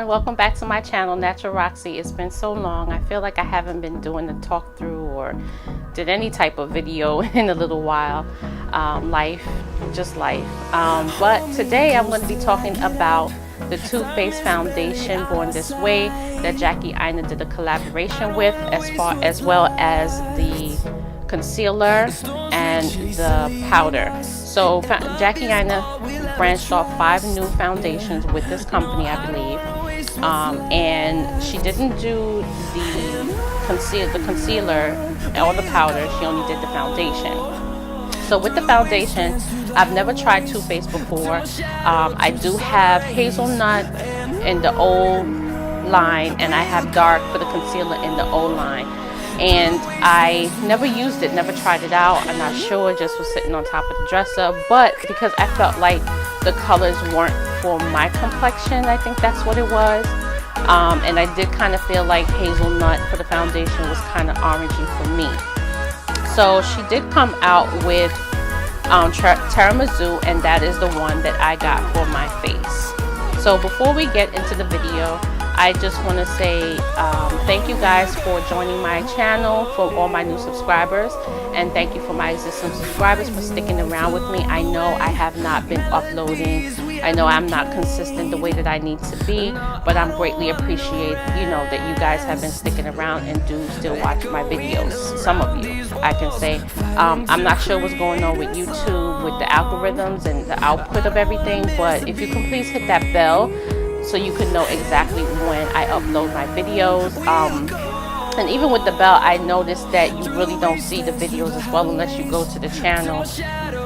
Welcome back to my channel, Natural Roxy. It's been so long. I feel like I haven't been doing the talk through or did any type of video in a little while. Life. But today I'm going to be talking about the Too Faced foundation Born This Way that Jackie Aina did a collaboration with, as well as the concealer and the powder. So Jackie Aina branched off 5 new foundations with this company, I believe. And she didn't do the concealer or the powder. She only did the foundation. So with the foundation, I've never tried Too Faced before. I do have hazelnut in the old line, and I have dark for the concealer in the old line. And I never used it, never tried it out. I'm not sure, just was sitting on top of the dresser. But because I felt like the colors weren't for my complexion, I think that's what it was. And I did kind of feel like hazelnut for the foundation was kind of orangey for me. So she did come out with Tiramisu, and that is the one that I got for my face. So before we get into the video, I just want to say thank you guys for joining my channel, for all my new subscribers, and thank you for my existing subscribers for sticking around with me. I know I have not been uploading. I know I'm not consistent the way that I need to be, but I'm greatly appreciate, that you guys have been sticking around and do still watch my videos. Some of you, I can say. I'm not sure what's going on with YouTube, with the algorithms and the output of everything, but if you can please hit that bell so you can know exactly when I upload my videos. And even with the bell, I noticed that you really don't see the videos as well unless you go to the channel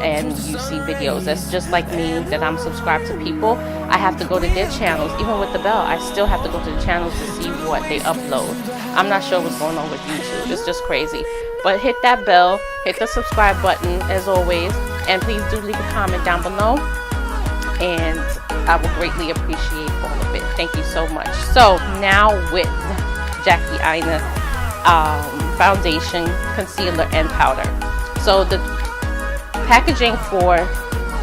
and you see videos. That's just like me, that I'm subscribed to people. I have to go to their channels. Even with the bell, I still have to go to the channels to see what they upload. I'm not sure what's going on with YouTube. It's just crazy. But hit that bell, hit the subscribe button as always, and please do leave a comment down below. And I will greatly appreciate all of it. Thank you so much. So now with Jackie Aina foundation, concealer, and powder. So the packaging for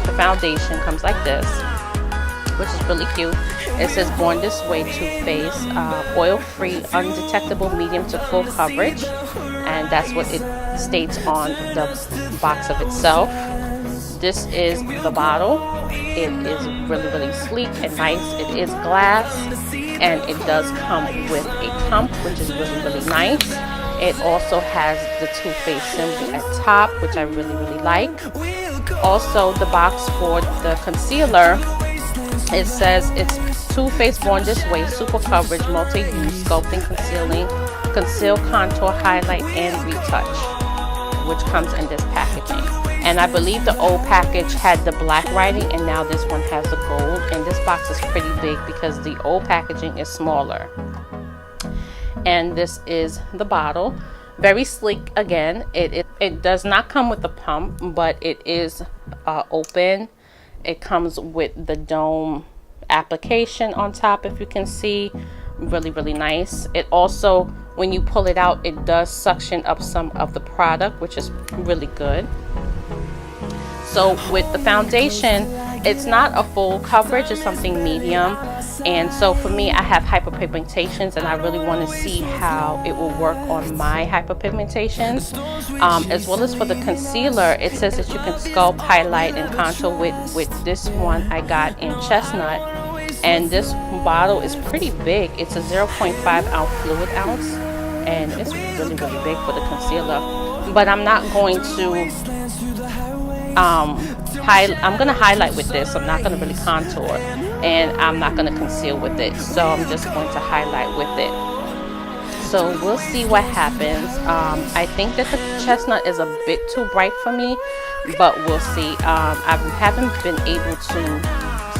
the foundation comes like this, which is really cute. It says Born This Way Too Faced, oil-free, undetectable, medium to full coverage, and that's what it states on the box of itself. This is the bottle. It is really sleek and nice. It is glass, and it does come with a pump, which is really nice. It also has the Too Faced symbol at top, which I really like. Also, the box for the concealer, it says it's Too Faced Born This Way Super Coverage Multi-Use Sculpting Concealing Conceal Contour Highlight and Retouch, which comes in this packaging. And I believe the old package had the black writing, and now this one has the gold. And this box is pretty big because the old packaging is smaller. And this is the bottle. Very sleek again. It does not come with a pump, but it is open. It comes with the dome application on top, if you can see. Really nice. It also, when you pull it out, it does suction up some of the product, which is really good. So with the foundation, it's not a full coverage, it's something medium. And so for me, I have hyperpigmentations, and I really want to see how it will work on my hyperpigmentations. As well as for the concealer, it says that you can sculpt, highlight, and contour with this one I got in chestnut. And this bottle is pretty big. It's a 0.5 ounce fluid ounce, and it's really big for the concealer. But I'm not going to I'm going to highlight with this. I'm not going to really contour, and I'm not going to conceal with it. So I'm just going to highlight with it. So we'll see what happens. I think that the chestnut is a bit too bright for me, but we'll see. I haven't been able to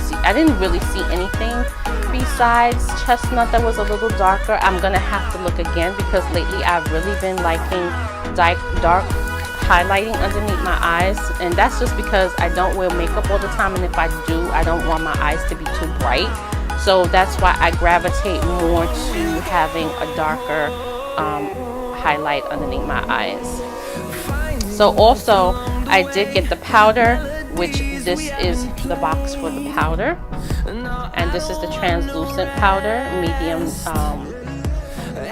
see. I didn't really see anything besides chestnut that was a little darker. I'm going to have to look again because lately I've really been liking dark highlighting underneath my eyes, and that's just because I don't wear makeup all the time, and if I do, I don't want my eyes to be too bright. So that's why I gravitate more to having a darker highlight underneath my eyes. So also I did get the powder, which this is the box for the powder. And this is the translucent powder, medium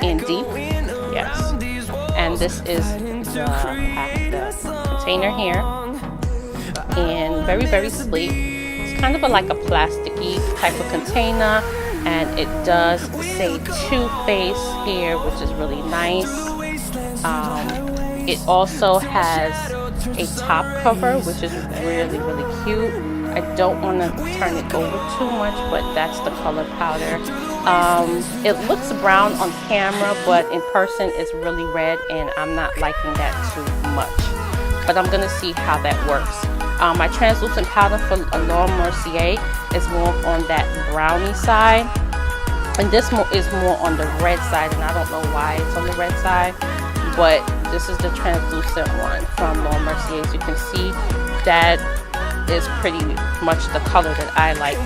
and deep. Yes. And this is the container here. And very, very sleek. It's kind of like a plasticky type of container. And it does say Too Faced here, which is really nice. It also has a top cover, which is really, really cute. I don't want to turn it over too much, but that's the color powder. It looks brown on camera, but in person it's really red, and I'm not liking that too much. But I'm going to see how that works. My translucent powder for Laura Mercier is more on that brownie side, and this is more on the red side, and I don't know why it's on the red side, but this is the translucent one from Laura Mercier. As you can see, that is pretty much the color that I like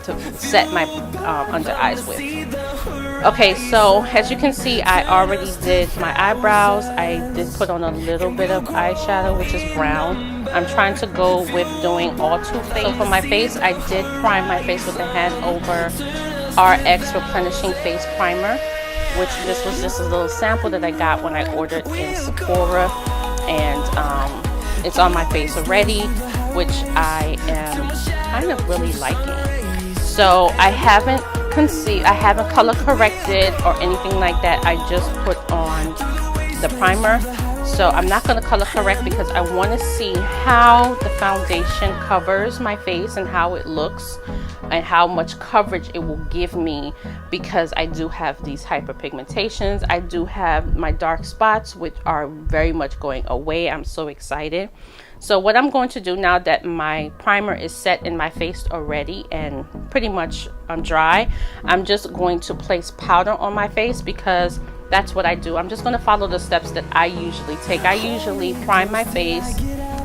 to set my under eyes with. Okay, so as you can see, I already did my eyebrows. I did put on a little bit of eyeshadow, which is brown. I'm trying to go with doing all Too Faced. So for my face, I did prime my face with the Hanover RX Replenishing Face Primer, which this was just a little sample that I got when I ordered in Sephora, and it's on my face already, which I am kind of really liking. So I haven't color corrected or anything like that. I just put on the primer. So I'm not going to color correct because I want to see how the foundation covers my face and how it looks and how much coverage it will give me, because I do have these hyperpigmentations. I do have my dark spots, which are very much going away. I'm so excited. So what I'm going to do now that my primer is set in my face already and pretty much dry, I'm just going to place powder on my face, because that's what I do. I'm just going to follow the steps that I usually take. I usually prime my face.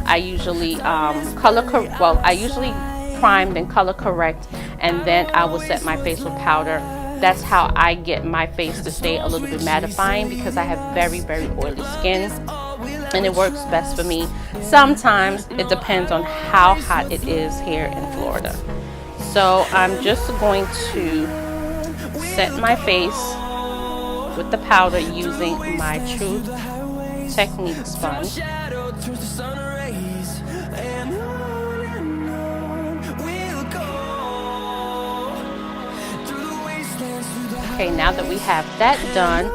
I usually I usually prime then color correct, and then I will set my face with powder. That's how I get my face to stay a little bit mattifying, because I have very, very oily skin, and it works best for me. Sometimes it depends on how hot it is here in Florida. So I'm just going to set my face with the powder using my True Technique sponge. Okay, now that we have that done,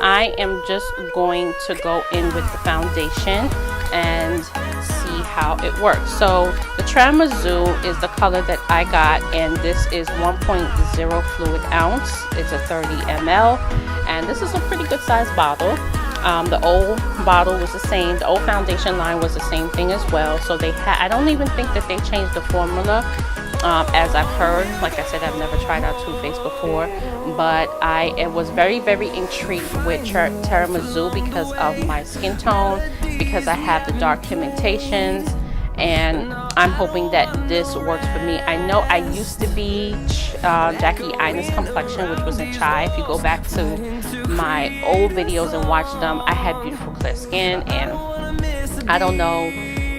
I am just going to go in with the foundation and see how it works. So the Tiramisu is the color that I got, and this is 1.0 fluid ounce. It's a 30 ml, and this is a pretty good size bottle. The old bottle was the same. The old foundation line was the same thing as well. So I don't even think that they changed the formula. As I've heard, like I said, I've never tried out Too Faced before, but I was very, very intrigued with Tiramisu because of my skin tone, because I have the dark pigmentations, and I'm hoping that this works for me. I know I used to be Jackie Aina's complexion, which was in chai. If you go back to my old videos and watch them, I had beautiful clear skin, and I don't know,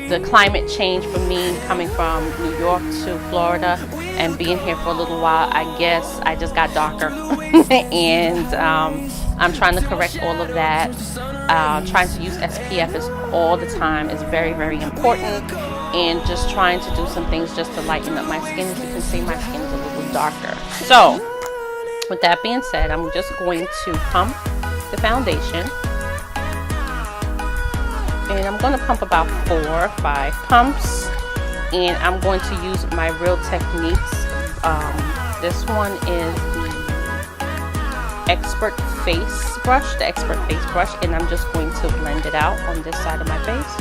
the climate change for me coming from New York to Florida and being here for a little while, I guess I just got darker. And I'm trying to correct all of that. Trying to use SPF all the time is very, very important. And just trying to do some things just to lighten up my skin. As you can see, my skin is a little darker. So with that being said, I'm just going to pump the foundation. And I'm going to pump about 4 or 5 pumps, and I'm going to use my Real Techniques. This one is the Expert Face Brush, and I'm just going to blend it out on this side of my face.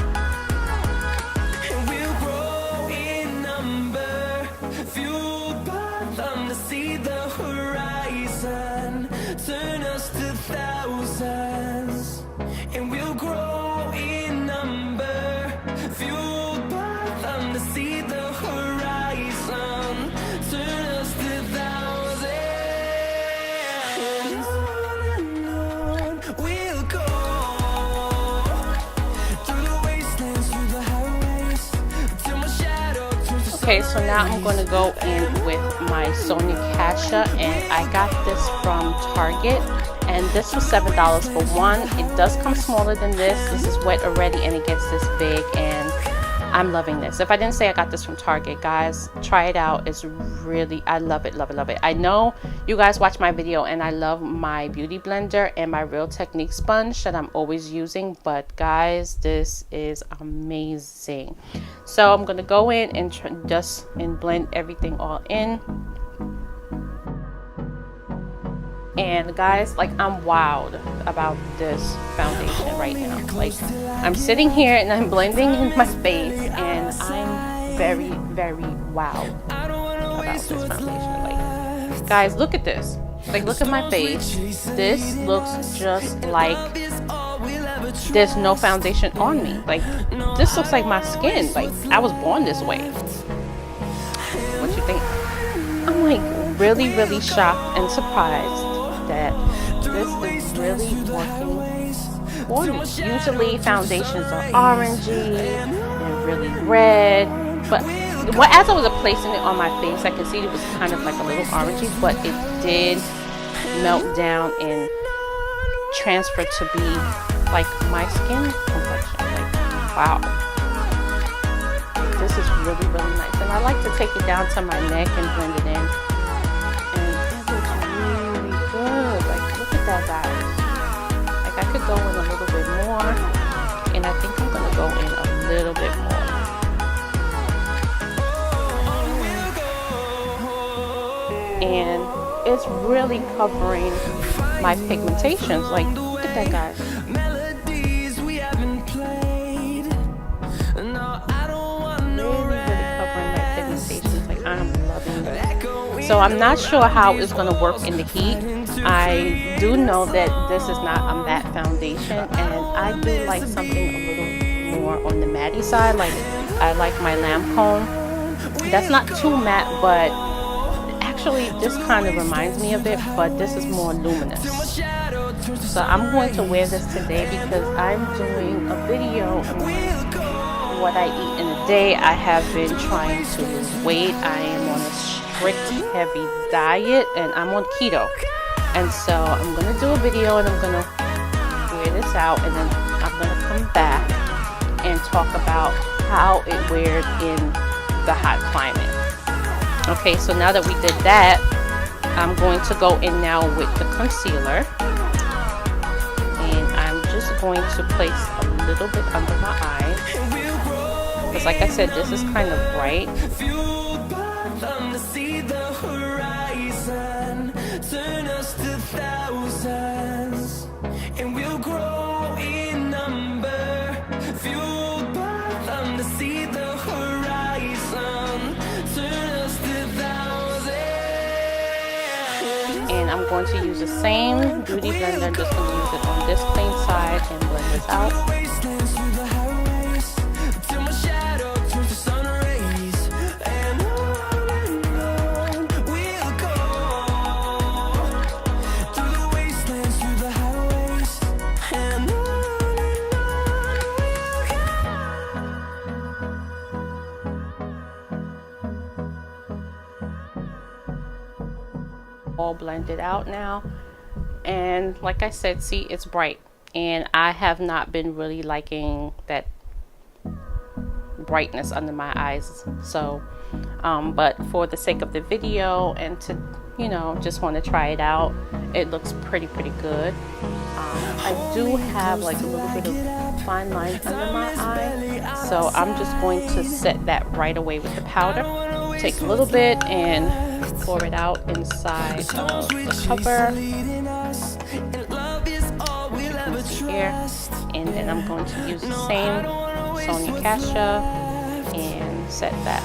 Okay, so now I'm going to go in with my Sonia Kasha, and I got this from Target, and this was $7 for one. It does come smaller than this. This is wet already, and it gets this big, and I'm loving this. If I didn't say I got this from Target, guys, try it out. It's really, I love it, love it, love it. I know you guys watch my video and I love my beauty blender and my Real Technique sponge that I'm always using, but guys, this is amazing. So I'm gonna go in and just blend everything all in. And guys, like, I'm wowed about this foundation right now. Like, I'm sitting here and I'm blending in my face, and I'm very, very wowed about this foundation. Like, guys, look at this. Like, look at my face. This looks just like there's no foundation on me. Like, this looks like my skin. Like, I was born this way. What you think? I'm like really, really shocked and surprised that this is really working for me. Usually foundations are orangey and really red, but as I was placing it on my face, I could see it was kind of like a little orangey, but it did melt down and transfer to be like my skin complexion. Like, wow, this is really, really nice. And I like to take it down to my neck and blend it in. That, guys, like, I could go in a little bit more, and I think I'm gonna go in a little bit more. And it's really covering my pigmentations. Like, look at that, guys. Really, really covering my pigmentations. Like, I'm loving it. So I'm not sure how it's gonna work in the heat. I do know that this is not a matte foundation, and I do like something a little more on the matte side. Like, I like my Lancome. That's not too matte, but actually this kind of reminds me of it, but this is more luminous. So I'm going to wear this today because I'm doing a video on what I eat in a day. I have been trying to lose weight. I am on a strict heavy diet, and I'm on keto. And so I'm going to do a video, and I'm going to wear this out, and then I'm going to come back and talk about how it wears in the hot climate. Okay, so now that we did that, I'm going to go in now with the concealer. And I'm just going to place a little bit under my eyes. Because like I said, this is kind of bright. Turn us to thousands, and we'll grow in number, fueled by them to see the horizon. Turn us to thousands. And I'm going to use the same beauty blender. I'm just going to use it on this clean side and blend this out. All blended out now, and like I said, see, it's bright, and I have not been really liking that brightness under my eyes. So but for the sake of the video and to, you know, just want to try it out, it looks pretty good. I do have like a little bit of fine lines under my eye, so I'm just going to set that right away with the powder. Take a little bit and pour it out inside of the cover. Here, and then I'm going to use the same Sonia Kasha and set that.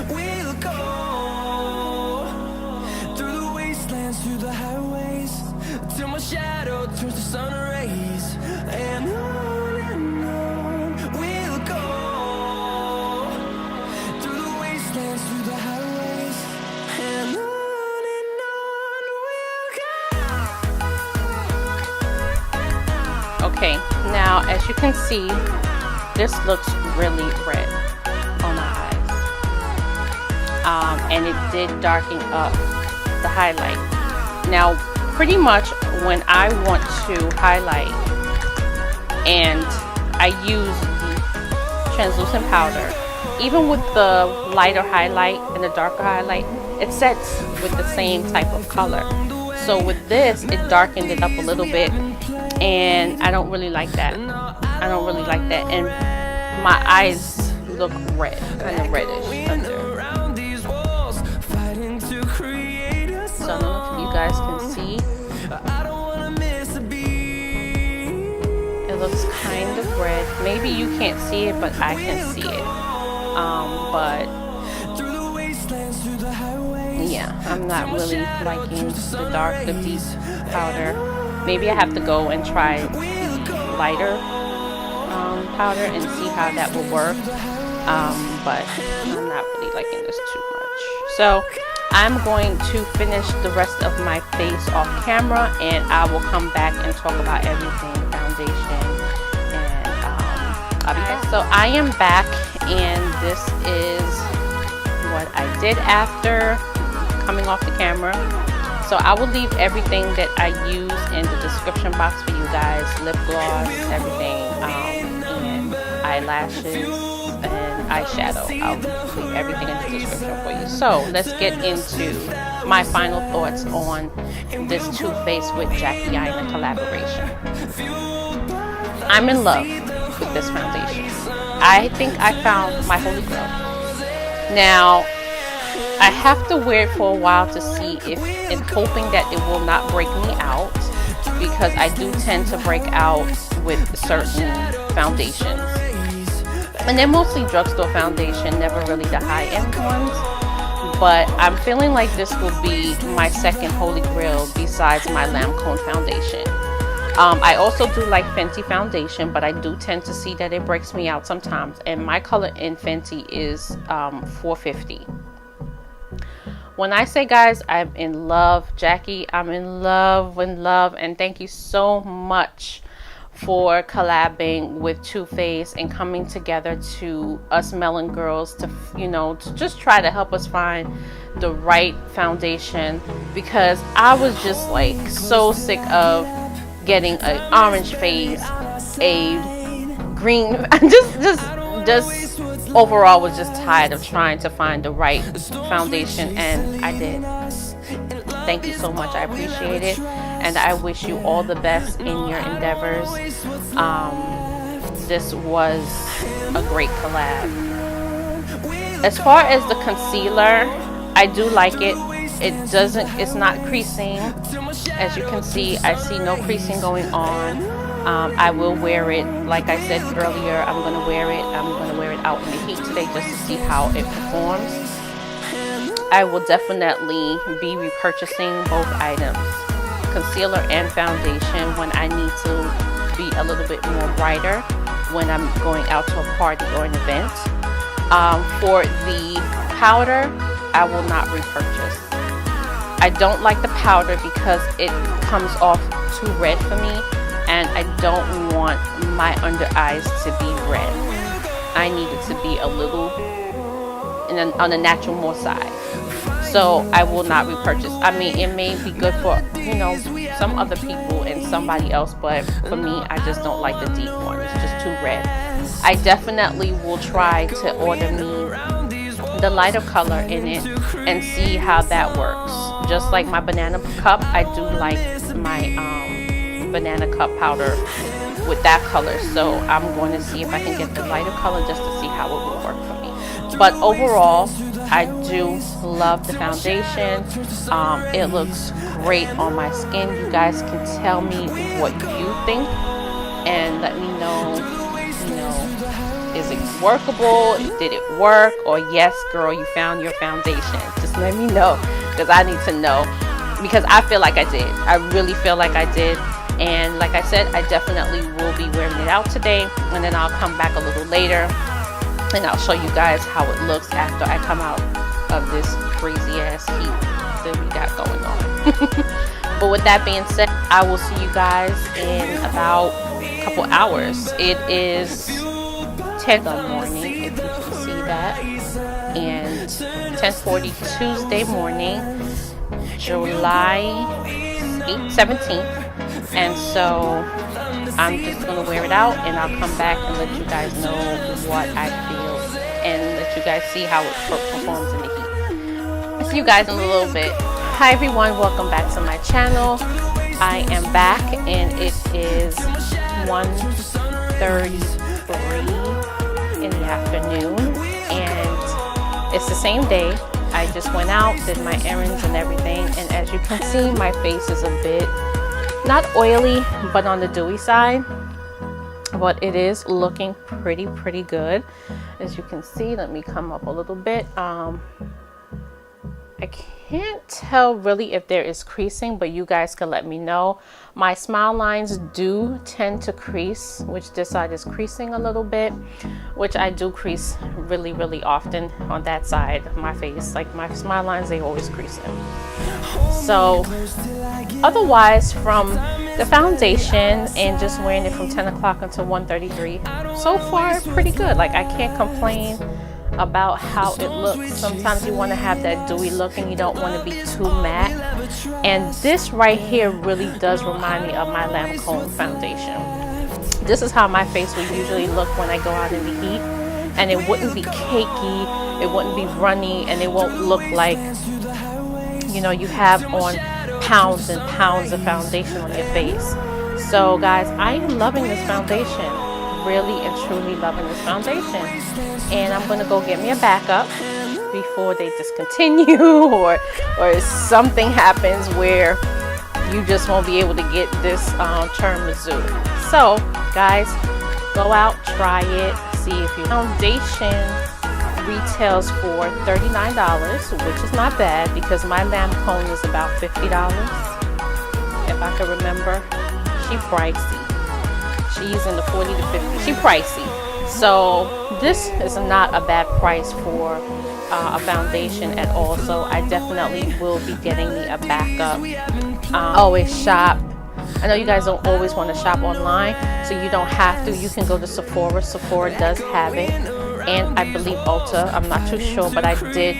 We'll go through the wastelands, through the highways, till my shadow turns to sun rays, and on we'll go through the wastelands, through the highways, and on we'll go. Okay, now as you can see, this looks really red. and it did darken up the highlight. Now pretty much when I want to highlight and I use the translucent powder, even with the lighter highlight and the darker highlight, it sets with the same type of color. So with this, it darkened it up a little bit, and I don't really like that. I don't really like that, and my eyes look red, kind of reddish under. So I don't know if you guys can see. It looks kind of red. Maybe you can't see it, but I can see it. But yeah, I'm not really liking the deep powder. Maybe I have to go and try lighter powder and see how that will work. But I'm not really liking this too much. So I'm going to finish the rest of my face off camera, and I will come back and talk about everything, foundation, and I'll be back. So I am back, and this is what I did after coming off the camera. So I will leave everything that I use in the description box for you guys, lip gloss, everything, and eyelashes and eyeshadow. I'll leave everything in the description for you. So let's get into my final thoughts on this Too Faced with Jackie Aina collaboration. I'm in love with this foundation. I think I found my holy grail. Now, I have to wear it for a while to see if, and hoping that it will not break me out, because I do tend to break out with certain foundations. And they're mostly drugstore foundation, never really the high-end ones. But I'm feeling like this will be my second holy grail besides my Lancome foundation. I also do like Fenty foundation, but I do tend to see that it breaks me out sometimes. And my color in Fenty is 450. When I say, guys, I'm in love, Jackie, I'm in love, and thank you so much for collabing with Too Faced and coming together to us melon girls to, to just try to help us find the right foundation, because I was just like so sick of getting an orange face, a green, just overall was just tired of trying to find the right foundation, and I did. Thank you so much. I appreciate it, and I wish you all the best in your endeavors. This was a great collab. As far as the concealer, I do like it. It's not creasing. As you can see, I see no creasing going on. I will wear it, like I said earlier, I'm going to wear it out in the heat today just to see how it performs. I will definitely be repurchasing both items, concealer and foundation, when I need to be a little bit more brighter when I'm going out to a party or an event. For the powder, I will not repurchase. I don't like the powder because it comes off too red for me, and I don't want my under eyes to be red. I need it to be a little on the natural more side. So I will not repurchase. I mean, it may be good for, some other people and somebody else, but for me, I just don't like the deep one. It's just too red. I definitely will try to order me the lighter color in it and see how that works. Just like my banana cup, I do like my banana cup powder with that color. So I'm going to see if I can get the lighter color just to see how it will work for me. But overall, I do love the foundation. It looks great on my skin. You guys can tell me what you think and let me know, is it workable? Did it work? Or yes, girl, you found your foundation. Just let me know, because I need to know, because I feel like I did. I really feel like I did. And like I said, I definitely will be wearing it out today, and then I'll come back a little later and I'll show you guys how it looks after I come out of this crazy ass heat that we got going on. But with that being said, I will see you guys in about a couple hours. It is 10 in the morning, if you can see that, and 10:40 Tuesday morning, July 17th. And so I'm just gonna wear it out, and I'll come back and let you guys know what I feel and let you guys see how it performs in the heat. I'll see you guys in a little bit. Hi everyone, welcome back to my channel. I am back, and it is 1:33 in the afternoon, and it's the same day. I just went out, did my errands and everything, and as you can see, my face is a bit not oily, but on the dewy side, but it is looking pretty good. As you can see, let me come up a little bit. I can't tell really if there is creasing, but you guys can let me know. My smile lines do tend to crease, which this side is creasing a little bit, which I do crease really often on that side of my face. Like my smile lines, they always creasing. So otherwise, from the foundation and just wearing it from 10 o'clock until 1:33, so far pretty good. Like I can't complain about how it looks. Sometimes you want to have that dewy look and you don't want to be too matte, and this right here really does remind me of my Lancome foundation. This is how my face would usually look when I go out in the heat, and it wouldn't be cakey, it wouldn't be runny, and it won't look like, you know, you have on pounds and pounds of foundation on your face. So guys, I am loving this foundation, really and truly loving this foundation, and I'm gonna go get me a backup before they discontinue or something happens where you just won't be able to get this Tiramisu. So guys, go out, try it, see if your foundation retails for $39, which is not bad because my Lancome is about $50 if I can remember. She pricey. She's in the 40 to 50. She pricey. So this is not a bad price for a foundation at all. So I definitely will be getting me a backup. Always shop. I know you guys don't always want to shop online, so you don't have to. You can go to Sephora. Sephora does have it, and I believe Ulta. I'm not too sure, but I did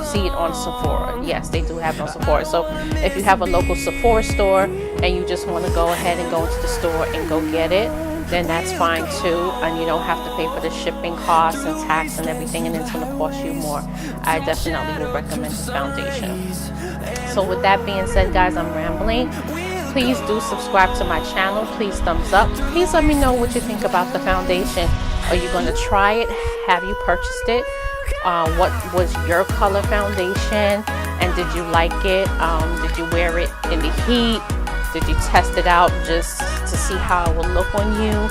see it on Sephora. Yes, they do have it on Sephora. So if you have a local Sephora store and you just want to go ahead and go into the store and go get it, then that's fine too, and you don't have to pay for the shipping costs and tax and everything, and it's going to cost you more. I definitely would recommend this foundation. So with that being said, guys, I'm rambling. Please do subscribe to my channel. Please thumbs up. Please let me know what you think about the foundation. Are you going to try it? Have you purchased it? What was your color foundation, and did you like it? Did you wear it in the heat? Did you test it out just to see how it will look on you?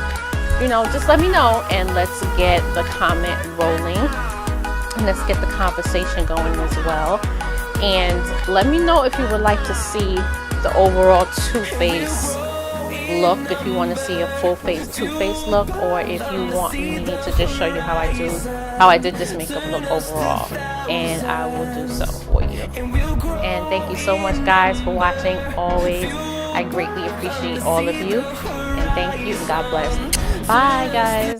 You know, just let me know, and let's get the comment rolling, and let's get the conversation going as well. And let me know if you would like to see the overall two-face look, if you want to see a full face two-face look, or if you want me to just show you how I did this makeup look overall, and I will do so for you. And thank you so much, guys, for watching. Always, I greatly appreciate all of you, and thank you. God bless. Bye, guys.